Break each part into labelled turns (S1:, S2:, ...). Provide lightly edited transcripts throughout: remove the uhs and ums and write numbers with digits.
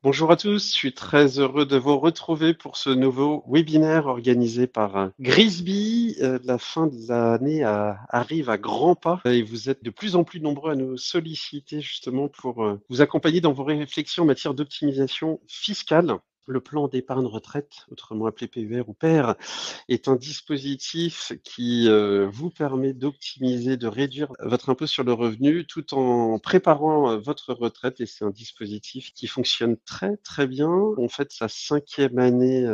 S1: Bonjour à tous, je suis très heureux de vous retrouver pour ce nouveau webinaire organisé par Grisby. La fin de l'année arrive à grands pas et vous êtes de plus en plus nombreux à nous solliciter justement pour vous accompagner dans vos réflexions en matière d'optimisation fiscale. Le plan d'épargne retraite, autrement appelé PER ou PER, est un dispositif qui vous permet d'optimiser, de réduire votre impôt sur le revenu tout en préparant votre retraite. Et c'est un dispositif qui fonctionne très très bien. On fête sa 5e année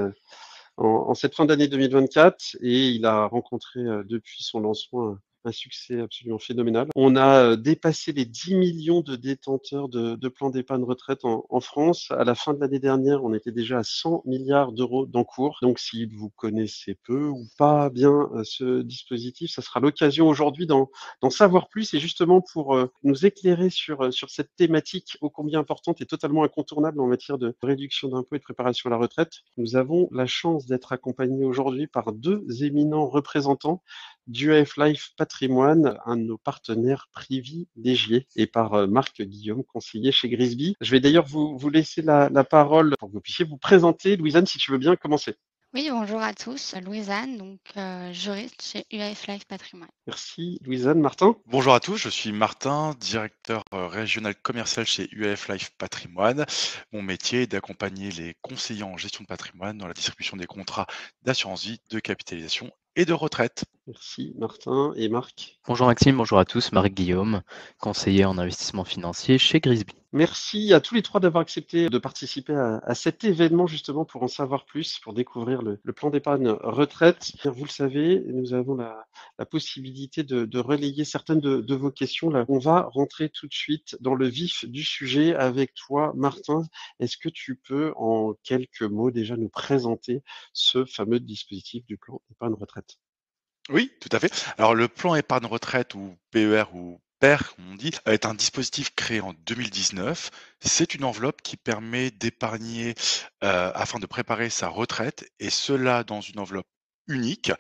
S1: en cette fin d'année 2024 et il a rencontré depuis son lancement un succès absolument phénoménal. On a dépassé les 10 millions de détenteurs de plans d'épargne retraite en France. À la fin de l'année dernière, on était déjà à 100 milliards d'euros d'encours. Donc, si vous connaissez peu ou pas bien ce dispositif, ça sera l'occasion aujourd'hui d'en savoir plus et justement pour nous éclairer sur cette thématique ô combien importante et totalement incontournable en matière de réduction d'impôts et de préparation à la retraite. Nous avons la chance d'être accompagnés aujourd'hui par deux éminents représentants d'UAF Life Patrimoine, un de nos partenaires privilégiés, et par Marc Guillaume, conseiller chez Grisby. Je vais d'ailleurs vous laisser la parole pour que vous puissiez vous présenter. Louisanne, si tu veux bien commencer.
S2: Oui, bonjour à tous. Louisanne, donc juriste chez UAF Life Patrimoine.
S1: Merci Louisanne. Martin?
S3: Bonjour à tous, je suis Martin, directeur régional commercial chez UAF Life Patrimoine. Mon métier est d'accompagner les conseillers en gestion de patrimoine dans la distribution des contrats d'assurance vie, de capitalisation et de retraite.
S1: Merci Martin et Marc.
S4: Bonjour Maxime, bonjour à tous, Marc Guillaume, conseiller en investissement financier chez Grisby.
S1: Merci à tous les trois d'avoir accepté de participer à cet événement justement pour en savoir plus, pour découvrir le plan d'épargne retraite. Vous le savez, nous avons la possibilité de relayer certaines de vos questions. Là, on va rentrer tout de suite dans le vif du sujet avec toi, Martin. Est-ce que tu peux en quelques mots déjà nous présenter ce fameux dispositif du plan d'épargne retraite?
S3: Oui, tout à fait. Alors le plan épargne retraite ou PER ou PER, comme on dit, est un dispositif créé en 2019. C'est une enveloppe qui permet d'épargner afin de préparer sa retraite et cela dans une enveloppe unique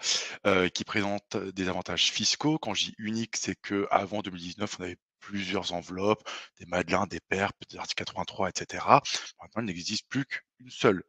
S3: qui présente des avantages fiscaux. Quand je dis unique, c'est que avant 2019, on avait plusieurs enveloppes, des Madelin, des PER, des articles 83, etc. Maintenant, il n'existe plus qu'une seule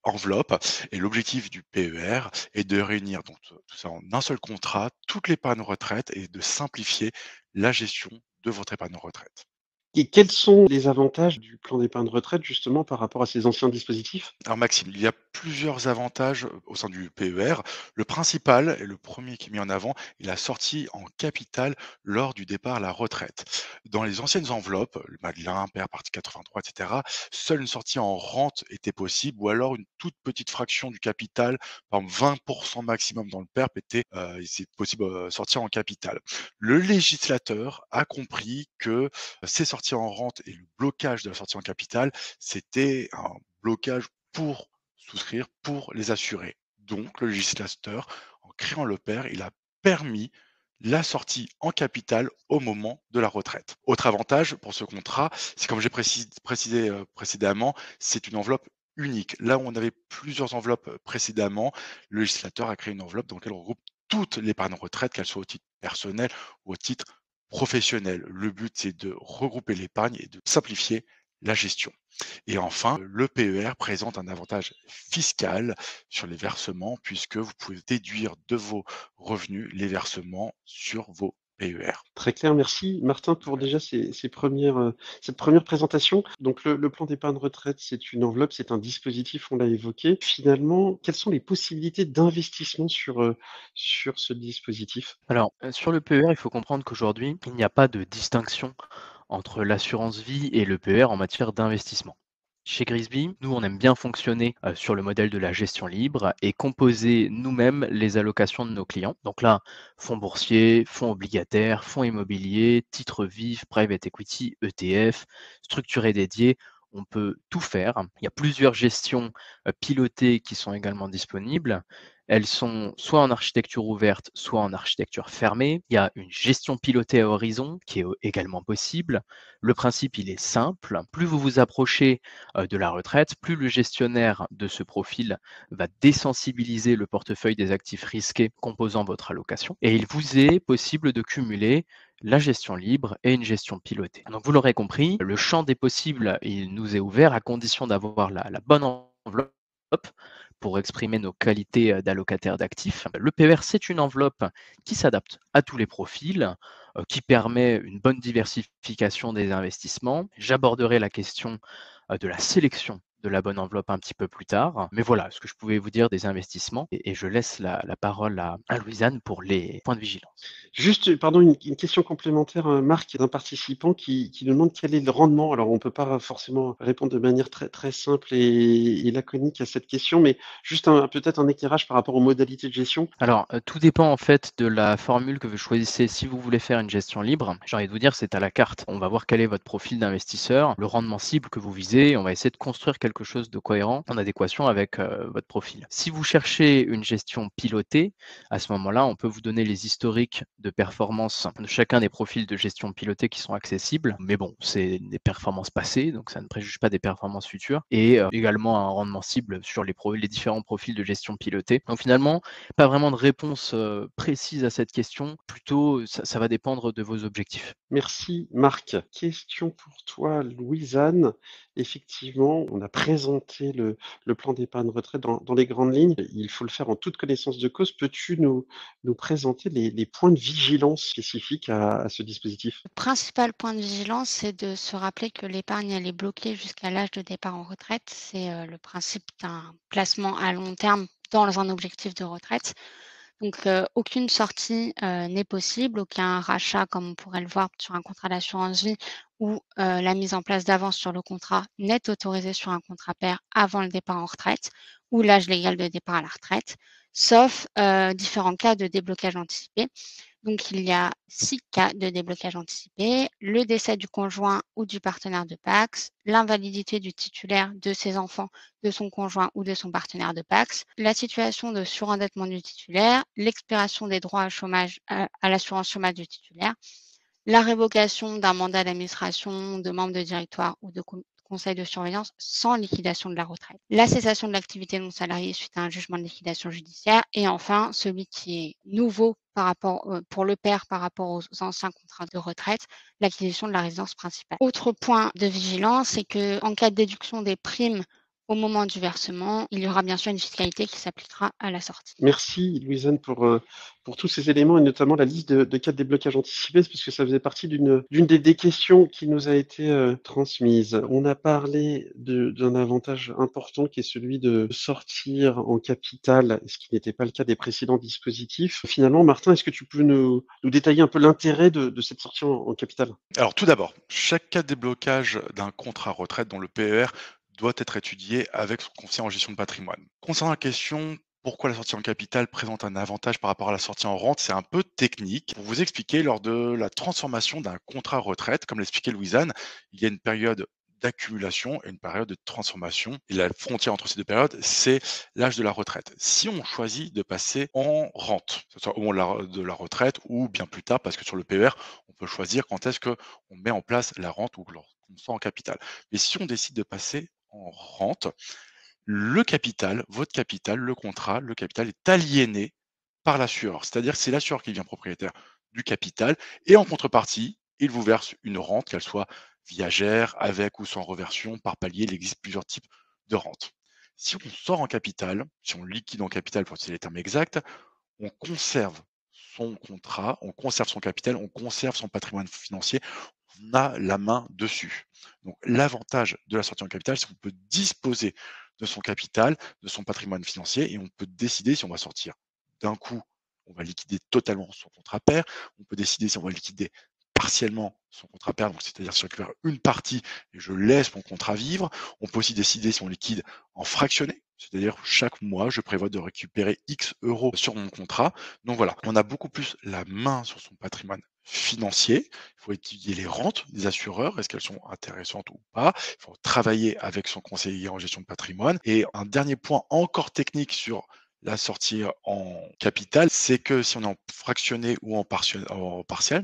S3: enveloppe et l'objectif du PER est de réunir donc tout ça en un seul contrat, toute l'épargne retraite et de simplifier la gestion de votre épargne retraite.
S1: Et quels sont les avantages du plan d'épargne retraite justement par rapport à ces anciens dispositifs?
S3: Alors Maxime, il y a plusieurs avantages au sein du PER. Le principal et le premier qui est mis en avant est la sortie en capital lors du départ à la retraite. Dans les anciennes enveloppes, le Madelin, PER, partie 83, etc., seule une sortie en rente était possible ou alors une toute petite fraction du capital, par exemple 20% maximum dans le PERP était c'est possible sortir en capital. Le législateur a compris que ces sorties en rente et le blocage de la sortie en capital, c'était un blocage pour souscrire, pour les assurer. Donc, le législateur, en créant le PER, il a permis la sortie en capital au moment de la retraite. Autre avantage pour ce contrat, c'est comme j'ai précisé précédemment, c'est une enveloppe unique. Là où on avait plusieurs enveloppes précédemment, le législateur a créé une enveloppe dans laquelle on regroupe toute l'épargne retraite, qu'elle soit au titre personnel ou au titre professionnel. Le but, c'est de regrouper l'épargne et de simplifier la gestion. Et enfin, le PER présente un avantage fiscal sur les versements puisque vous pouvez déduire de vos revenus les versements sur vos PER.
S1: Très clair, merci Martin pour déjà cette première présentation. Donc le plan d'épargne retraite, c'est une enveloppe, c'est un dispositif, on l'a évoqué. Finalement, quelles sont les possibilités d'investissement sur ce dispositif?
S4: Alors, sur le PER, il faut comprendre qu'aujourd'hui, il n'y a pas de distinction entre l'assurance vie et le PER en matière d'investissement. Chez Grisby, nous, on aime bien fonctionner sur le modèle de la gestion libre et composer nous-mêmes les allocations de nos clients. Donc là, fonds boursiers, fonds obligataires, fonds immobiliers, titres vifs, private equity, ETF, structurés dédiés, on peut tout faire. Il y a plusieurs gestions pilotées qui sont également disponibles. Elles sont soit en architecture ouverte, soit en architecture fermée. Il y a une gestion pilotée à horizon qui est également possible. Le principe, il est simple. Plus vous vous approchez de la retraite, plus le gestionnaire de ce profil va désensibiliser le portefeuille des actifs risqués composant votre allocation et il vous est possible de cumuler la gestion libre et une gestion pilotée. Donc vous l'aurez compris, le champ des possibles, il nous est ouvert à condition d'avoir la bonne enveloppe pour exprimer nos qualités d'allocataire d'actifs. Le PER, c'est une enveloppe qui s'adapte à tous les profils, qui permet une bonne diversification des investissements. J'aborderai la question de la sélection de la bonne enveloppe un petit peu plus tard. Mais voilà ce que je pouvais vous dire des investissements et je laisse la parole à Louisanne pour les points de vigilance.
S1: Juste, pardon, une question complémentaire, Marc, d'un participant qui nous demande quel est le rendement. Alors, on peut pas forcément répondre de manière très, très simple et laconique à cette question, mais juste peut-être un éclairage par rapport aux modalités de gestion.
S4: Alors, tout dépend en fait de la formule que vous choisissez. Si vous voulez faire une gestion libre, j'ai envie de vous dire, c'est à la carte. On va voir quel est votre profil d'investisseur, le rendement cible que vous visez. On va essayer de construire quelque chose de cohérent en adéquation avec votre profil. Si vous cherchez une gestion pilotée, à ce moment-là, on peut vous donner les historiques de performance de chacun des profils de gestion pilotée qui sont accessibles. Mais bon, c'est des performances passées, donc ça ne préjuge pas des performances futures. Et également un rendement cible sur les différents profils de gestion pilotée. Donc finalement, pas vraiment de réponse précise à cette question. Plutôt, ça va dépendre de vos objectifs.
S1: Merci, Marc. Question pour toi, Louisanne. Effectivement, on a présenté le plan d'épargne retraite dans les grandes lignes. Il faut le faire en toute connaissance de cause. Peux-tu nous présenter les points de vigilance spécifiques à ce dispositif?
S2: Le principal point de vigilance, c'est de se rappeler que l'épargne, elle est bloquée jusqu'à l'âge de départ en retraite. C'est le principe d'un placement à long terme dans un objectif de retraite. Donc, aucune sortie n'est possible, aucun rachat, comme on pourrait le voir sur un contrat d'assurance vie, ou la mise en place d'avance sur le contrat n'est autorisée sur un contrat pair avant le départ en retraite ou l'âge légal de départ à la retraite, sauf différents cas de déblocage anticipé. Donc, il y a 6 cas de déblocage anticipé: le décès du conjoint ou du partenaire de PACS, l'invalidité du titulaire, de ses enfants, de son conjoint ou de son partenaire de PACS, la situation de surendettement du titulaire, l'expiration des droits à chômage, à l'assurance chômage du titulaire, la révocation d'un mandat d'administration, de membre de directoire ou de conseil de surveillance sans liquidation de la retraite, la cessation de l'activité non salariée suite à un jugement de liquidation judiciaire, et enfin, celui qui est nouveau pour le père par rapport aux anciens contrats de retraite, l'acquisition de la résidence principale. Autre point de vigilance, c'est qu'en cas de déduction des primes au moment du versement, il y aura bien sûr une fiscalité qui s'appliquera à la sortie.
S1: Merci, Louisanne, pour tous ces éléments et notamment la liste de cas de déblocage anticipé, parce que ça faisait partie d'une des questions qui nous a été transmise. On a parlé d'un avantage important qui est celui de sortir en capital, ce qui n'était pas le cas des précédents dispositifs. Finalement, Martin, est-ce que tu peux nous détailler un peu l'intérêt de cette sortie en capital?
S3: Alors tout d'abord, chaque cas de déblocage d'un contrat retraite dans le PER doit être étudié avec son conseiller en gestion de patrimoine. Concernant la question pourquoi la sortie en capital présente un avantage par rapport à la sortie en rente, c'est un peu technique. Pour vous expliquer, lors de la transformation d'un contrat retraite, comme l'expliquait Louisanne, il y a une période d'accumulation et une période de transformation. Et la frontière entre ces deux périodes, c'est l'âge de la retraite. Si on choisit de passer en rente, que ce soit au moment de la retraite ou bien plus tard, parce que sur le PER, on peut choisir quand est-ce qu'on met en place la rente ou qu'on sort en capital. Mais si on décide de passer en rente, le capital, votre capital, le contrat, le capital est aliéné par l'assureur. C'est-à-dire que c'est l'assureur qui devient propriétaire du capital et en contrepartie, il vous verse une rente, qu'elle soit viagère, avec ou sans reversion, par palier. Il existe plusieurs types de rentes. Si on sort en capital, si on liquide en capital pour utiliser les termes exacts, on conserve son contrat, on conserve son capital, on conserve son patrimoine financier, on a la main dessus. Donc l'avantage de la sortie en capital, c'est qu'on peut disposer de son capital, de son patrimoine financier, et on peut décider si on va sortir d'un coup, on va liquider totalement son contrat pair, on peut décider si on va liquider partiellement son contrat pair, donc c'est-à-dire si je récupère une partie et je laisse mon contrat vivre. On peut aussi décider si on liquide en fractionné, c'est-à-dire chaque mois, je prévois de récupérer X euros sur mon contrat. Donc voilà, on a beaucoup plus la main sur son patrimoine financier. Il faut étudier les rentes des assureurs, est-ce qu'elles sont intéressantes ou pas. Il faut travailler avec son conseiller en gestion de patrimoine. Et un dernier point encore technique sur la sortie en capital, c'est que si on est en fractionné ou en partiel,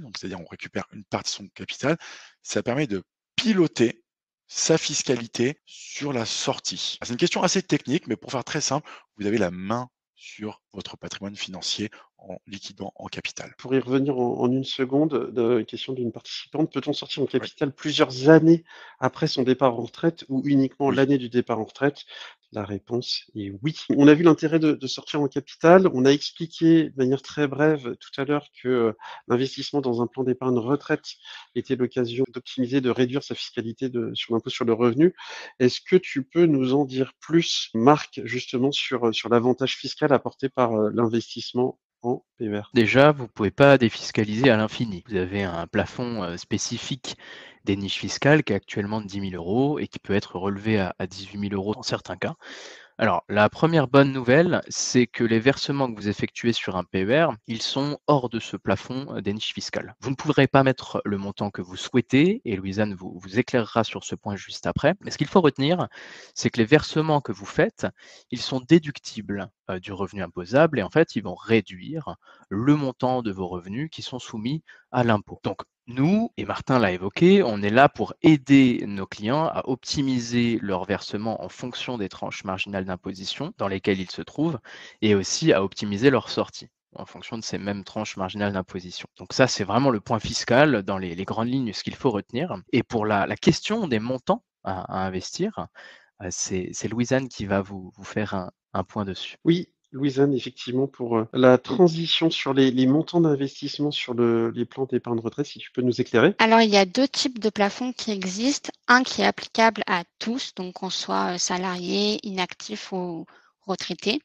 S3: donc c'est-à-dire on récupère une partie de son capital, ça permet de piloter sa fiscalité sur la sortie. C'est une question assez technique, mais pour faire très simple, vous avez la main sur votre patrimoine financier en liquidant en capital.
S1: Pour y revenir en une seconde, question d'une participante, peut-on sortir en
S3: Oui,
S1: capital plusieurs années après son départ en retraite ou uniquement
S3: oui.
S1: l'année du départ en retraite? La réponse est oui. On a vu l'intérêt de sortir en capital. On a expliqué de manière très brève tout à l'heure que l'investissement dans un plan d'épargne retraite était l'occasion d'optimiser, de réduire sa fiscalité sur l'impôt sur le revenu. Est-ce que tu peux nous en dire plus, Marc, justement sur l'avantage fiscal apporté par l'investissement en PER?
S4: Déjà, vous ne pouvez pas défiscaliser à l'infini. Vous avez un plafond spécifique des niches fiscales qui est actuellement de 10 000 € et qui peut être relevé à 18 000 € dans certains cas. Alors, la première bonne nouvelle, c'est que les versements que vous effectuez sur un PER, ils sont hors de ce plafond des niches fiscales. Vous ne pourrez pas mettre le montant que vous souhaitez, et Louisanne vous éclairera sur ce point juste après. Mais ce qu'il faut retenir, c'est que les versements que vous faites, ils sont déductibles du revenu imposable, et en fait, ils vont réduire le montant de vos revenus qui sont soumis à l'impôt. Donc, nous, et Martin l'a évoqué, on est là pour aider nos clients à optimiser leur versement en fonction des tranches marginales d'imposition dans lesquelles ils se trouvent et aussi à optimiser leur sortie en fonction de ces mêmes tranches marginales d'imposition. Donc ça, c'est vraiment le point fiscal dans les grandes lignes, ce qu'il faut retenir. Et pour la question des montants à investir, c'est Louisanne qui va vous faire un point dessus.
S1: Oui, Louisanne, effectivement, pour la transition sur les montants d'investissement sur les plans d'épargne retraite, si tu peux nous éclairer.
S2: Alors, il y a deux types de plafonds qui existent. Un qui est applicable à tous, donc qu'on soit salarié, inactif ou retraité,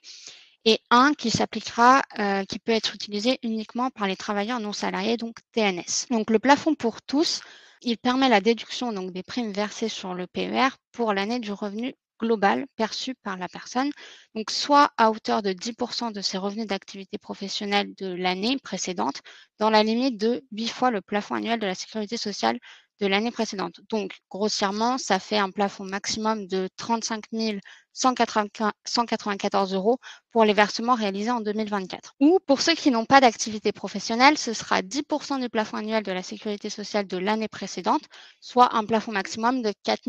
S2: et un qui s'appliquera, qui peut être utilisé uniquement par les travailleurs non salariés, donc TNS. Donc, le plafond pour tous, il permet la déduction donc, des primes versées sur le PER pour l'année du revenu global perçu par la personne, donc soit à hauteur de 10% de ses revenus d'activité professionnelle de l'année précédente, dans la limite de 8 fois le plafond annuel de la sécurité sociale de l'année précédente. Donc, grossièrement, ça fait un plafond maximum de 35 194 € pour les versements réalisés en 2024. Ou pour ceux qui n'ont pas d'activité professionnelle, ce sera 10% du plafond annuel de la sécurité sociale de l'année précédente, soit un plafond maximum de 4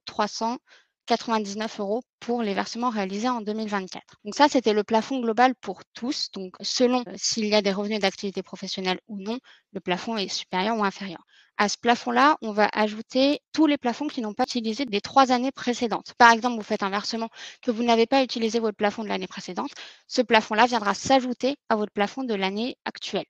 S2: 399 € pour les versements réalisés en 2024. Donc ça, c'était le plafond global pour tous. Donc selon s'il y a des revenus d'activité professionnelle ou non, le plafond est supérieur ou inférieur. À ce plafond-là, on va ajouter tous les plafonds qui n'ont pas utilisé des 3 années précédentes. Par exemple, vous faites un versement que vous n'avez pas utilisé votre plafond de l'année précédente. Ce plafond-là viendra s'ajouter à votre plafond de l'année actuelle.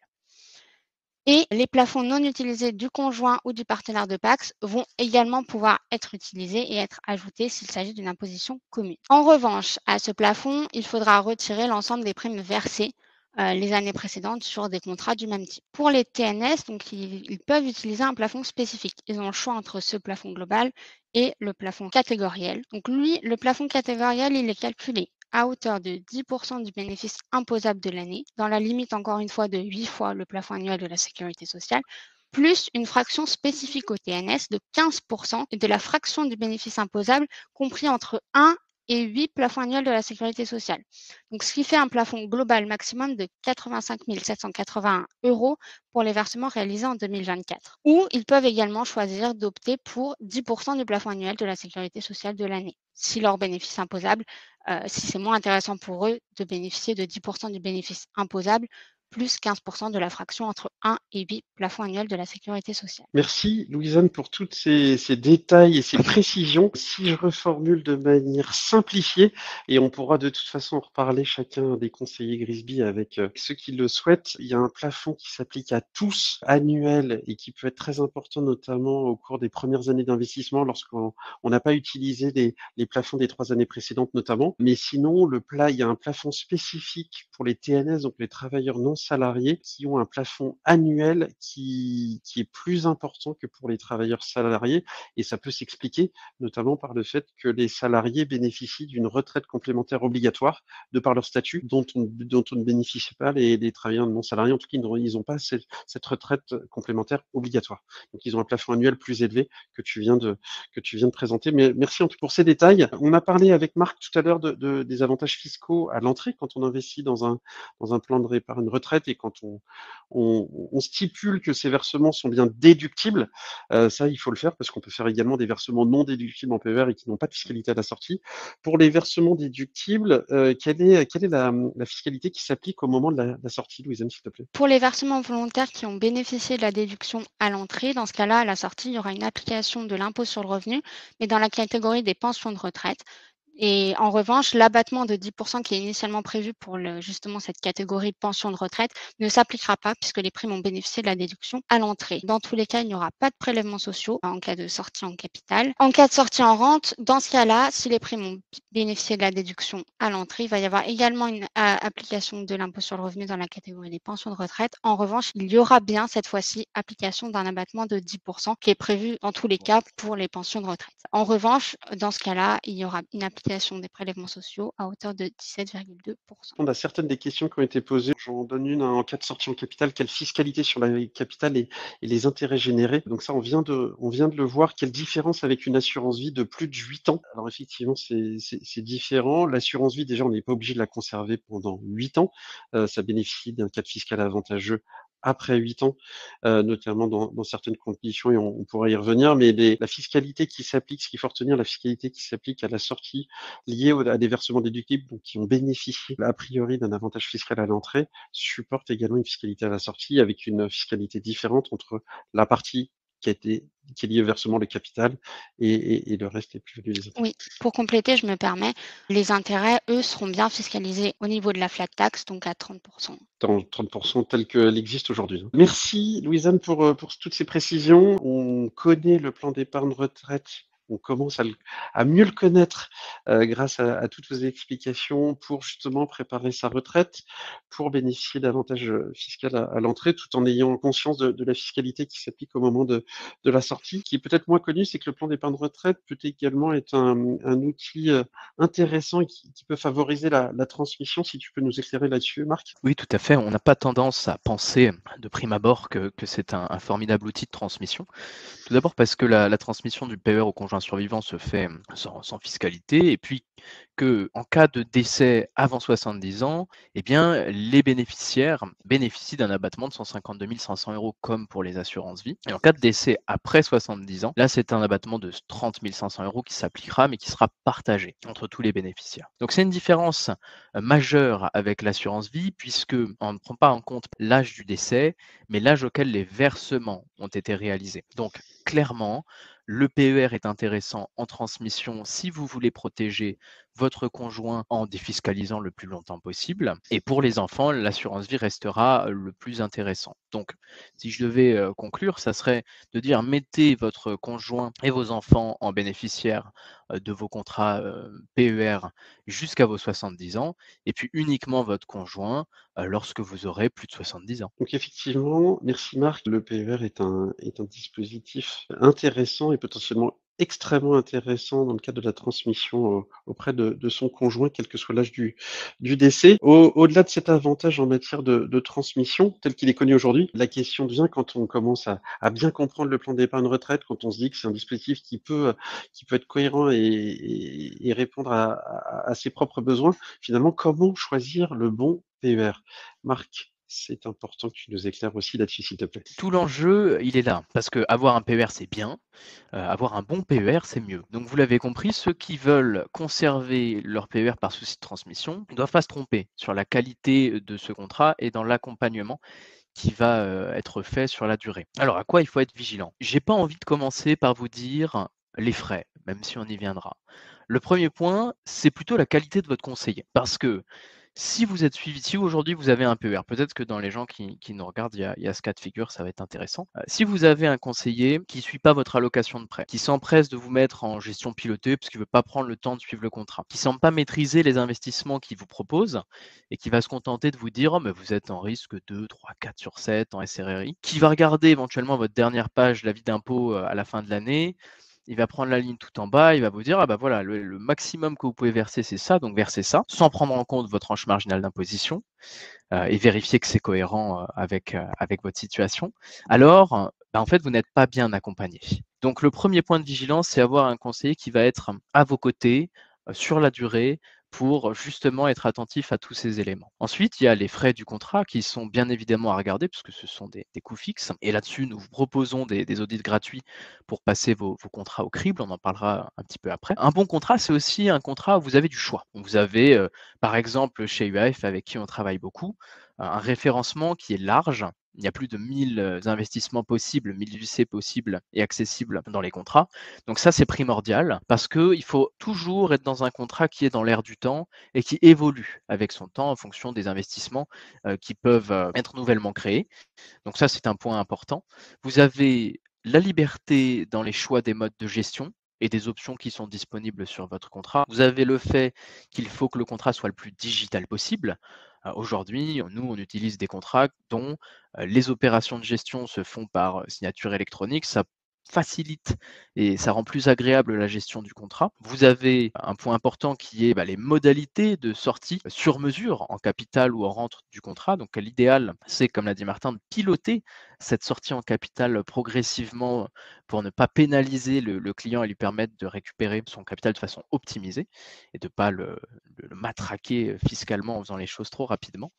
S2: Et les plafonds non utilisés du conjoint ou du partenaire de PACS vont également pouvoir être utilisés et être ajoutés s'il s'agit d'une imposition commune. En revanche, à ce plafond, il faudra retirer l'ensemble des primes versées les années précédentes sur des contrats du même type. Pour les TNS, donc, ils peuvent utiliser un plafond spécifique. Ils ont le choix entre ce plafond global et le plafond catégoriel. Donc lui, le plafond catégoriel, il est calculé à hauteur de 10% du bénéfice imposable de l'année, dans la limite encore une fois de 8 fois le plafond annuel de la sécurité sociale, plus une fraction spécifique au TNS de 15% de la fraction du bénéfice imposable compris entre 1 et 8 plafonds annuels de la sécurité sociale. Donc, ce qui fait un plafond global maximum de 85 781 € pour les versements réalisés en 2024. Ou ils peuvent également choisir d'opter pour 10% du plafond annuel de la sécurité sociale de l'année, si leur bénéfice imposable, si c'est moins intéressant pour eux de bénéficier de 10% du bénéfice imposable, plus 15% de la fraction entre 1 et 8 plafonds annuels de la sécurité sociale.
S1: Merci, Louisanne, pour tous ces détails et ces précisions. Si je reformule de manière simplifiée, et on pourra de toute façon en reparler chacun des conseillers Grisby avec ceux qui le souhaitent, il y a un plafond qui s'applique à tous, annuel, et qui peut être très important, notamment au cours des premières années d'investissement, lorsqu'on n'a pas utilisé les plafonds des 3 années précédentes notamment. Mais sinon, il y a un plafond spécifique pour les TNS, donc les travailleurs non salariés qui ont un plafond annuel qui est plus important que pour les travailleurs salariés. Et ça peut s'expliquer notamment par le fait que les salariés bénéficient d'une retraite complémentaire obligatoire de par leur statut, dont on ne bénéficie pas les travailleurs non salariés. En tout cas, ils n'ont pas cette retraite complémentaire obligatoire. Donc, ils ont un plafond annuel plus élevé que tu viens de présenter. Mais merci en tout cas pour ces détails. On a parlé avec Marc tout à l'heure des avantages fiscaux à l'entrée quand on investit dans un plan de d'épargne retraite et quand on stipule que ces versements sont bien déductibles. Ça, il faut le faire parce qu'on peut faire également des versements non déductibles en PER et qui n'ont pas de fiscalité à la sortie. Pour les versements déductibles, quelle est la fiscalité qui s'applique au moment de la sortie, Louise-Anne, s'il te plaît?
S2: Pour les versements volontaires qui ont bénéficié de la déduction à l'entrée, dans ce cas-là, à la sortie, il y aura une application de l'impôt sur le revenu, mais dans la catégorie des pensions de retraite. Et en revanche, l'abattement de 10% qui est initialement prévu pour justement cette catégorie pension de retraite ne s'appliquera pas puisque les primes ont bénéficié de la déduction à l'entrée. Dans tous les cas, il n'y aura pas de prélèvements sociaux en cas de sortie en capital. En cas de sortie en rente, dans ce cas-là, si les primes ont bénéficié de la déduction à l'entrée, il va y avoir également une application de l'impôt sur le revenu dans la catégorie des pensions de retraite. En revanche, il y aura bien cette fois-ci application d'un abattement de 10% qui est prévu dans tous les cas pour les pensions de retraite. En revanche, dans ce cas-là, il y aura une application des prélèvements sociaux à hauteur de 17,2%.
S1: On a certaines des questions qui ont été posées. J'en donne une en cas de sortie en capital. Quelle fiscalité sur la capitale et les intérêts générés? Donc ça, on vient de le voir. Quelle différence avec une assurance vie de plus de 8 ans? Alors effectivement, c'est différent. L'assurance vie, déjà, on n'est pas obligé de la conserver pendant 8 ans. Ça bénéficie d'un cadre fiscal avantageux après 8 ans, notamment dans certaines conditions, et on pourra y revenir. Mais la fiscalité qui s'applique, ce qu'il faut retenir, la fiscalité qui s'applique à la sortie liée à des versements déductibles, donc qui ont bénéficié a priori d'un avantage fiscal à l'entrée, supportent également une fiscalité à la sortie avec une fiscalité différente entre la partie qui est liée au versement de capital et le reste, les plus-values des intérêts.
S2: Oui, pour compléter, je me permets, les intérêts, eux, seront bien fiscalisés au niveau de la flat tax, donc à 30%.
S1: Dans 30% telle qu'elle existe aujourd'hui. Merci Louise-Anne pour toutes ces précisions. On connaît le plan d'épargne retraite. On commence à mieux le connaître grâce à toutes vos explications pour justement préparer sa retraite, pour bénéficier d'avantages fiscaux à l'entrée, tout en ayant conscience de la fiscalité qui s'applique au moment de la sortie. Qui est peut-être moins connu, c'est que le plan d'épargne retraite peut également être un outil intéressant et qui peut favoriser la transmission. Si tu peux nous éclairer là-dessus, Marc?
S4: Oui, tout à fait. On n'a pas tendance à penser de prime abord que c'est un formidable outil de transmission. Tout d'abord parce que la transmission du PER au conjoint survivant se fait sans fiscalité, et puis que en cas de décès avant 70 ans, eh bien, les bénéficiaires bénéficient d'un abattement de 152 500 € comme pour les assurances vie. Et en cas de décès après 70 ans, là, c'est un abattement de 30 500 € qui s'appliquera, mais qui sera partagé entre tous les bénéficiaires. Donc, c'est une différence majeure avec l'assurance vie, puisque on ne prend pas en compte l'âge du décès, mais l'âge auquel les versements ont été réalisés. Donc, clairement, le PER est intéressant en transmission si vous voulez protéger votre conjoint en défiscalisant le plus longtemps possible. Et pour les enfants, l'assurance vie restera le plus intéressant. Donc, si je devais conclure, ça serait de dire mettez votre conjoint et vos enfants en bénéficiaires de vos contrats PER jusqu'à vos 70 ans, et puis uniquement votre conjoint lorsque vous aurez plus de 70 ans.
S1: Donc effectivement, merci Marc, le PER est un dispositif intéressant et potentiellement extrêmement intéressant dans le cadre de la transmission auprès de son conjoint, quel que soit l'âge du décès. Au-delà de cet avantage en matière de transmission, tel qu'il est connu aujourd'hui, la question vient quand on commence à bien comprendre le plan d'épargne retraite, quand on se dit que c'est un dispositif qui peut être cohérent et répondre à ses propres besoins. Finalement, comment choisir le bon PER? Marc, c'est important que tu nous éclaires aussi là-dessus, s'il te plaît.
S4: Tout l'enjeu, il est là, parce que avoir un PER, c'est bien, avoir un bon PER, c'est mieux. Donc vous l'avez compris, ceux qui veulent conserver leur PER par souci de transmission ne doivent pas se tromper sur la qualité de ce contrat et dans l'accompagnement qui va être fait sur la durée. Alors à quoi il faut être vigilant? J'ai pas envie de commencer par vous dire les frais, même si on y viendra. Le premier point, c'est plutôt la qualité de votre conseiller, parce que Si vous êtes suivi, si aujourd'hui vous avez un PER, peut-être que dans les gens qui nous regardent, il y a ce cas de figure, ça va être intéressant. Si vous avez un conseiller qui ne suit pas votre allocation de prêt, qui s'empresse de vous mettre en gestion pilotée parce qu'il ne veut pas prendre le temps de suivre le contrat, qui ne semble pas maîtriser les investissements qu'il vous propose et qui va se contenter de vous dire: «Oh, mais vous êtes en risque 2, 3, 4 sur 7 en SRRI», qui va regarder éventuellement votre dernière page, l'avis d'impôt à la fin de l'année, il va prendre la ligne tout en bas, il va vous dire: «Ah bah voilà, le maximum que vous pouvez verser, c'est ça, donc versez ça», sans prendre en compte votre tranche marginale d'imposition, et vérifier que c'est cohérent, avec votre situation. Alors, bah, en fait, vous n'êtes pas bien accompagné. Donc le premier point de vigilance, c'est avoir un conseiller qui va être à vos côtés, sur la durée, pour justement être attentif à tous ces éléments. Ensuite, il y a les frais du contrat qui sont bien évidemment à regarder puisque ce sont des coûts fixes et là-dessus, nous vous proposons des audits gratuits pour passer vos contrats au crible, on en parlera un petit peu après. Un bon contrat, c'est aussi un contrat où vous avez du choix. Vous avez, par exemple, chez UAF avec qui on travaille beaucoup, un référencement qui est large. Il y a plus de 1000 investissements possibles, 1000 UC possibles et accessibles dans les contrats. Donc ça, c'est primordial parce qu'il faut toujours être dans un contrat qui est dans l'air du temps et qui évolue avec son temps en fonction des investissements qui peuvent être nouvellement créés. Donc ça, c'est un point important. Vous avez la liberté dans les choix des modes de gestion et des options qui sont disponibles sur votre contrat. Vous avez le fait qu'il faut que le contrat soit le plus digital possible. Aujourd'hui, nous, on utilise des contrats dont les opérations de gestion se font par signature électronique. Ça facilite et ça rend plus agréable la gestion du contrat. Vous avez un point important qui est les modalités de sortie sur mesure en capital ou en rente du contrat. Donc l'idéal, c'est, comme l'a dit Martin, de piloter cette sortie en capital progressivement pour ne pas pénaliser le client et lui permettre de récupérer son capital de façon optimisée et de ne pas le matraquer fiscalement en faisant les choses trop rapidement.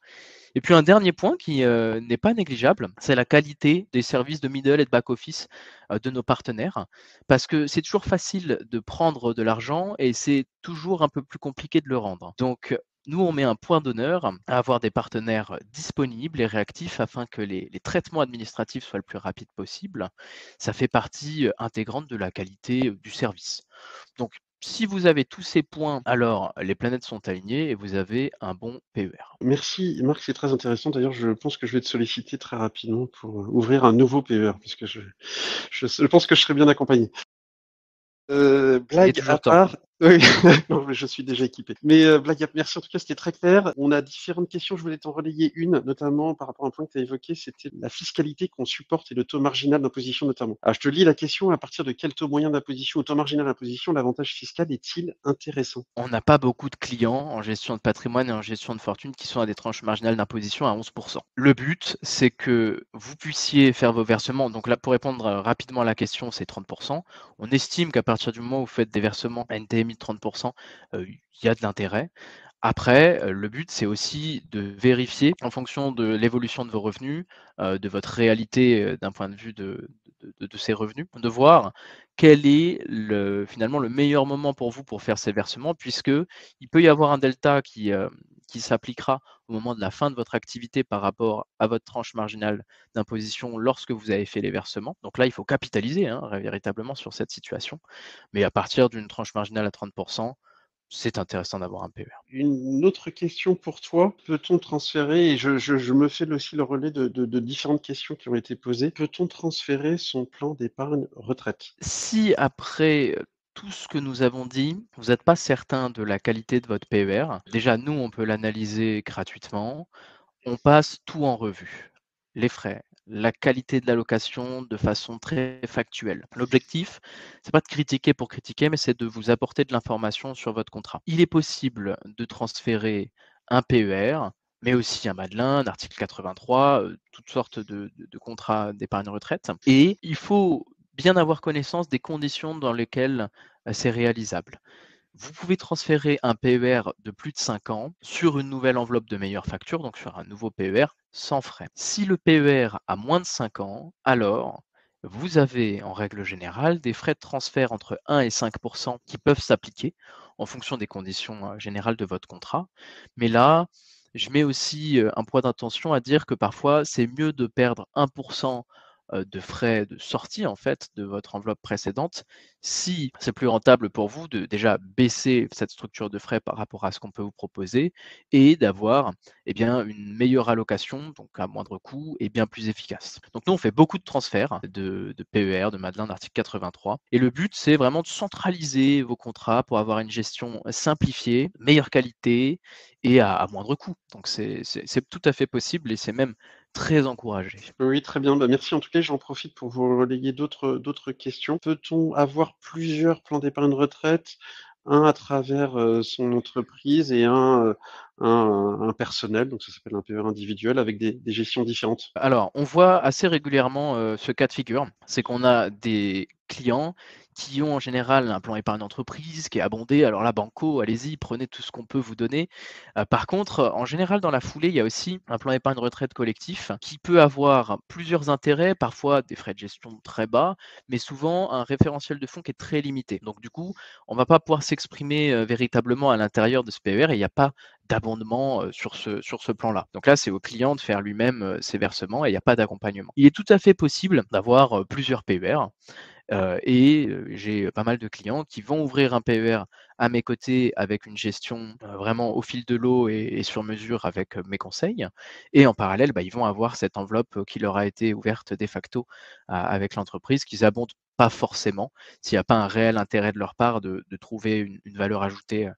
S4: Et puis un dernier point qui n'est pas négligeable, c'est la qualité des services de middle et de back-office de nos partenaires. Parce que c'est toujours facile de prendre de l'argent et c'est toujours un peu plus compliqué de le rendre. Donc, nous, on met un point d'honneur à avoir des partenaires disponibles et réactifs afin que les traitements administratifs soient le plus rapides possible. Ça fait partie intégrante de la qualité du service. Donc, si vous avez tous ces points, alors les planètes sont alignées et vous avez un bon PER.
S1: Merci Marc, c'est très intéressant. D'ailleurs, je pense que je vais te solliciter très rapidement pour ouvrir un nouveau PER, parce que je pense que je serai bien accompagné.
S4: Il est
S1: Blague à
S4: toujours temps.
S1: part, oui, non, mais je suis déjà équipé. Mais blague à merci en tout cas, c'était très clair. On a différentes questions, je voulais t'en relayer une, notamment par rapport à un point que tu as évoqué, c'était la fiscalité qu'on supporte et le taux marginal d'imposition notamment. Alors je te lis la question: à partir de quel taux moyen d'imposition ou taux marginal d'imposition l'avantage fiscal est-il intéressant?
S4: On n'a pas beaucoup de clients en gestion de patrimoine et en gestion de fortune qui sont à des tranches marginales d'imposition à 11%. Le but, c'est que vous puissiez faire vos versements. Donc là, pour répondre rapidement à la question, c'est 30%. On estime qu'à partir du moment où vous faites des versements à une TMI de 30%, il y a de l'intérêt. Après, le but, c'est aussi de vérifier en fonction de l'évolution de vos revenus, de votre réalité, d'un point de vue de ces revenus, de voir quel est finalement le meilleur moment pour vous pour faire ces versements, puisqu'il peut y avoir un delta qui s'appliquera au moment de la fin de votre activité par rapport à votre tranche marginale d'imposition lorsque vous avez fait les versements. Donc là, il faut capitaliser, véritablement sur cette situation. Mais à partir d'une tranche marginale à 30%, c'est intéressant d'avoir un PER.
S1: Une autre question pour toi: peut-on transférer, et je me fais aussi le relais de différentes questions qui ont été posées, peut-on transférer son plan d'épargne retraite?
S4: Si après tout ce que nous avons dit, vous n'êtes pas certain de la qualité de votre PER, déjà nous, on peut l'analyser gratuitement. On passe tout en revue. Les frais, la qualité de l'allocation de façon très factuelle. L'objectif, c'est pas de critiquer pour critiquer, mais c'est de vous apporter de l'information sur votre contrat. Il est possible de transférer un PER, mais aussi un Madelin, un article 83, toutes sortes de contrats d'épargne retraite. Et il faut bien avoir connaissance des conditions dans lesquelles c'est réalisable. Vous pouvez transférer un PER de plus de 5 ans sur une nouvelle enveloppe de meilleure facture, donc sur un nouveau PER sans frais. Si le PER a moins de 5 ans, alors vous avez en règle générale des frais de transfert entre 1 et 5% qui peuvent s'appliquer en fonction des conditions générales de votre contrat. Mais là, je mets aussi un point d'attention à dire que parfois c'est mieux de perdre 1% de frais de sortie en fait de votre enveloppe précédente. Si c'est plus rentable pour vous de déjà baisser cette structure de frais par rapport à ce qu'on peut vous proposer et d'avoir, eh bien, une meilleure allocation, donc à moindre coût et bien plus efficace. Donc nous, on fait beaucoup de transferts de PER, de Madelin, d'article 83 et le but, c'est vraiment de centraliser vos contrats pour avoir une gestion simplifiée, meilleure qualité et à moindre coût. Donc c'est tout à fait possible et c'est même très encouragé.
S1: Oui, très bien. Bah, merci en tout cas. J'en profite pour vous relayer d'autres questions. Peut-on avoir plusieurs plans d'épargne retraite, un à travers son entreprise et un personnel, donc ça s'appelle un PER individuel avec des gestions différentes?
S4: Alors, on voit assez régulièrement, ce cas de figure. C'est qu'on a des clients qui ont en général un plan épargne entreprise qui est abondé. Alors là, banco, allez-y, prenez tout ce qu'on peut vous donner. Par contre, en général, dans la foulée, il y a aussi un plan épargne retraite collectif qui peut avoir plusieurs intérêts, parfois des frais de gestion très bas, mais souvent un référentiel de fonds qui est très limité. Donc du coup, on ne va pas pouvoir s'exprimer, véritablement à l'intérieur de ce PER et il n'y a pas d'abondement, sur ce plan-là. Donc là, c'est au client de faire lui-même, ses versements et il n'y a pas d'accompagnement. Il est tout à fait possible d'avoir, plusieurs PER, j'ai pas mal de clients qui vont ouvrir un PER à mes côtés avec une gestion, vraiment au fil de l'eau et sur mesure avec, mes conseils et en parallèle, bah, ils vont avoir cette enveloppe, qui leur a été ouverte de facto a avec l'entreprise qu'ils abondent pas forcément s'il n'y a pas un réel intérêt de leur part de trouver une valeur ajoutée,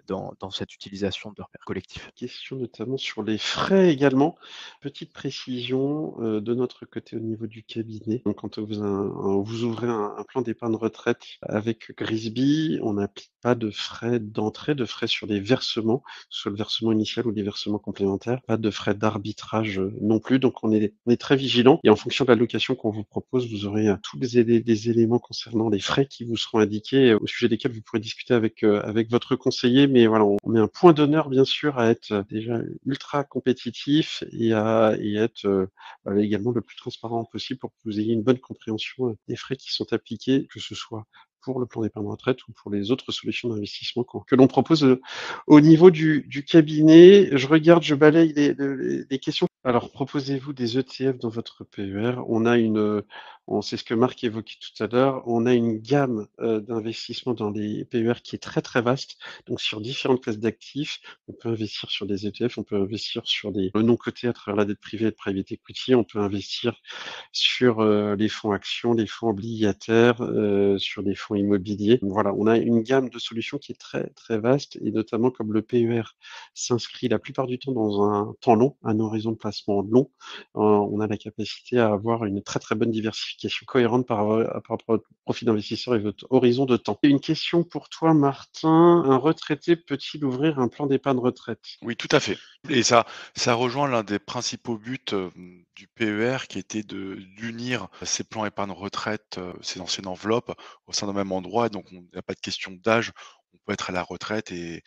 S4: dans cette utilisation de leur repères collectifs.
S1: Question notamment sur les frais également. Petite précision, de notre côté au niveau du cabinet. Donc quand vous ouvrez un plan d'épargne retraite avec Grisby, on n'applique pas de frais d'entrée, de frais sur les versements, que ce soit le versement initial ou les versements complémentaires. Pas de frais d'arbitrage, non plus. Donc on est très vigilant et en fonction de la location qu'on vous propose, vous aurez, tous les éléments concernant les frais qui vous seront indiqués, au sujet desquels vous pourrez discuter avec votre conseiller. Mais voilà, on met un point d'honneur bien sûr à être déjà ultra compétitif et être également le plus transparent possible pour que vous ayez une bonne compréhension des frais qui sont appliqués, que ce soit pour le plan d'épargne retraite ou pour les autres solutions d'investissement que l'on propose au niveau du cabinet. Je regarde, je balaye les questions. Alors, proposez-vous des ETF dans votre PER? C'est ce que Marc évoquait tout à l'heure, on a une gamme d'investissements dans les PER qui est très très vaste, donc sur différentes classes d'actifs. On peut investir sur des ETF, on peut investir sur le non coté à travers la dette privée et le private equity, on peut investir sur les fonds actions, les fonds obligataires, sur des fonds immobiliers. Donc voilà, on a une gamme de solutions qui est très très vaste et notamment comme le PER s'inscrit la plupart du temps dans un temps long, un horizon de placement long, on a la capacité à avoir une très très bonne diversification cohérente par rapport à votre profil d'investisseur et votre horizon de temps. Et une question pour toi, Martin, un retraité peut-il ouvrir un plan d'épargne retraite?
S3: Oui, tout à fait. Et ça rejoint l'un des principaux buts, du PER qui était d'unir ces plans épargne retraite, ces anciennes enveloppes au sein d'un même endroit. Donc il n'y a pas de question d'âge, on peut être à la retraite et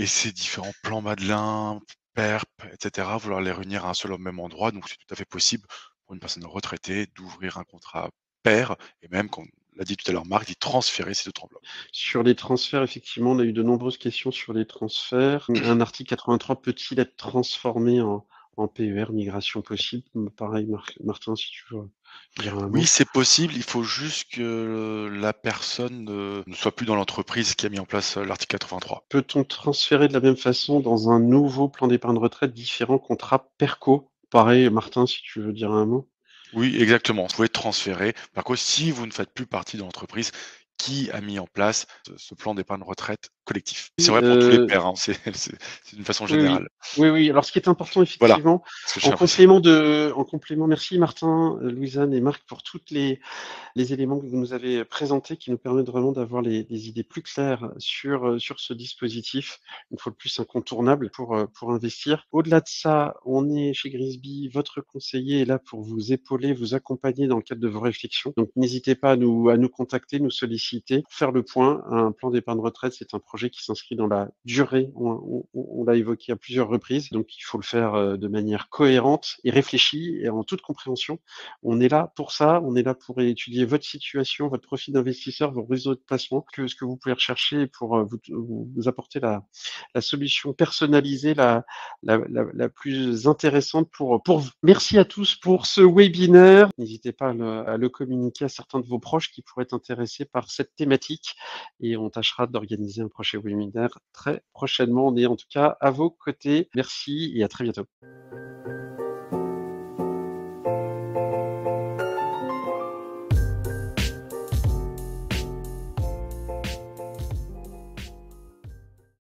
S3: ces différents plans Madelin, PERP et cetera, vouloir les réunir à un seul au même endroit. Donc c'est tout à fait possible pour une personne retraitée d'ouvrir un contrat pair et même, comme l'a dit tout à l'heure Marc, d'y transférer ces autres enveloppes.
S1: Sur les transferts, effectivement, on a eu de nombreuses questions sur les transferts. Un article 83 peut-il être transformé en PER, migration possible? Pareil, Martin, si tu veux dire un
S3: Oui,
S1: mot.
S3: c'est possible, il faut juste que la personne, ne soit plus dans l'entreprise qui a mis en place, l'article 83.
S1: Peut-on transférer de la même façon dans un nouveau plan d'épargne retraite différent contrat PERCO? Pareil, Martin, si tu veux dire un mot.
S3: Oui, exactement, vous pouvez transférer. Par contre, si vous ne faites plus partie de l'entreprise qui a mis en place ce plan d'épargne retraite collectif. C'est
S1: Oui,
S3: vrai pour tous les pairs, hein, c'est d'une façon
S1: oui, oui.
S3: générale.
S1: Oui, oui. Alors, ce qui est important,
S3: Voilà,
S1: effectivement,
S3: ce que je tiens à préciser.
S1: en complément, merci Martin, Louisanne et Marc pour toutes les éléments que vous nous avez présentés qui nous permettent vraiment d'avoir les idées plus claires sur ce dispositif, une fois de plus incontournable pour investir. Au-delà de ça, on est chez Grisby, votre conseiller est là pour vous épauler, vous accompagner dans le cadre de vos réflexions. Donc n'hésitez pas à nous contacter, nous solliciter, faire le point. Un plan d'épargne retraite, c'est un projet projet qui s'inscrit dans la durée. On l'a évoqué à plusieurs reprises, donc il faut le faire de manière cohérente et réfléchie et en toute compréhension. On est là pour ça, on est là pour étudier votre situation, votre profil d'investisseur, vos réseaux de placement, ce que vous pouvez rechercher pour vous apporter la solution personnalisée, la plus intéressante pour vous. Merci à tous pour ce webinaire. N'hésitez pas à le communiquer à certains de vos proches qui pourraient être intéressés par cette thématique et on tâchera d'organiser un prochain webinaire très prochainement. On est en tout cas à vos côtés. Merci et à très bientôt.